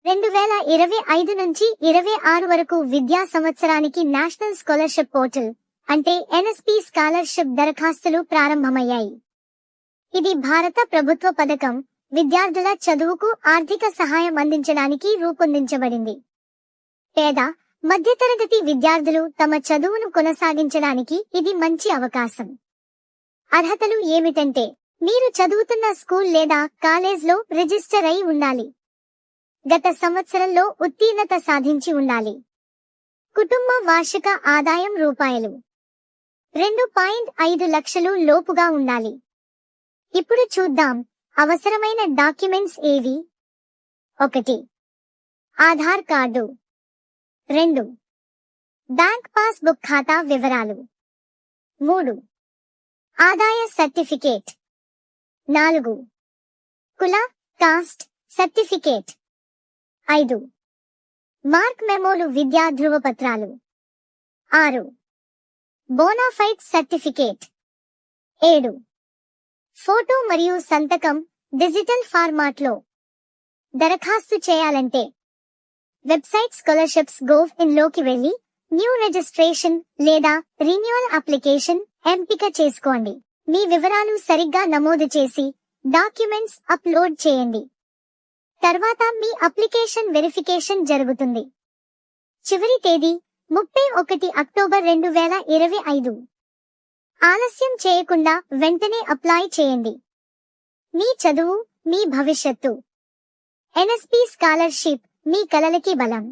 2025 నుంచి 26 వరకు విద్యా సంవత్సరానికి నేషనల్ స్కాలర్షిప్ పోర్టల్ అంటే ఎన్ఎస్పి స్కాలర్షిప్ దరఖాస్తులు ప్రారంభమయ్యాయి. ఇది భారత ప్రభుత్వ పథకం. విద్యార్థుల చదువుకు ఆర్థిక సహాయం అందించడానికి రూపొందించబడింది. పేద, మధ్యతరగతి విద్యార్థులు తమ చదువును కొనసాగించడానికి ఇది మంచి అవకాశం. అర్హతలు ఏమిటంటే, మీరు చదువుతున్న స్కూల్ లేదా కాలేజ్లో రిజిస్టర్ అయి ఉండాలి. గత సంవత్సరంలో ఉత్తీర్ణత సాధించి ఉండాలి. కుటుంబ వార్షిక ఆదాయం రూపాయలు 2.5 లక్షలు లోపుగా ఉండాలి. ఇప్పుడు చూద్దాం అవసరమైన డాక్యుమెంట్స్ ఏవి. 1. Aadhaar card. 2. Bank pass book ఖాతా వివరాలు. 3. ఆదాయ సర్టిఫికేట్. 4. కుల, కాస్ట్ సర్టిఫికేట్. 5. మార్క్ మెమోలు విద్యా ధృవపత్రాలు. 6. Bonafide certificate. 7. ఫోటో మరియు సంతకం డిజిటల్ ఫార్మాట్లో. దరఖాస్తు చేయాలంటే వెబ్సైట్ scholarships.gov.in లోకి వెళ్లి న్యూ రిజిస్ట్రేషన్ లేదా రిన్యూవల్ అప్లికేషన్ ఎంపిక చేసుకోండి. మీ వివరాలు సరిగ్గా నమోదు చేసి డాక్యుమెంట్స్ అప్లోడ్ చేయండి. తర్వాత మీ అప్లికేషన్ వెరిఫికేషన్ జరుగుతుంది. చివరి తేదీ 31 అక్టోబర్ 2025. ఆలస్యం చేయకుండా వెంటనే అప్లై చేయండి. మీ చదువు, మీ భవిష్యత్తు. ఎన్ఎస్పి స్కాలర్షిప్ మీ కలలకి బలం.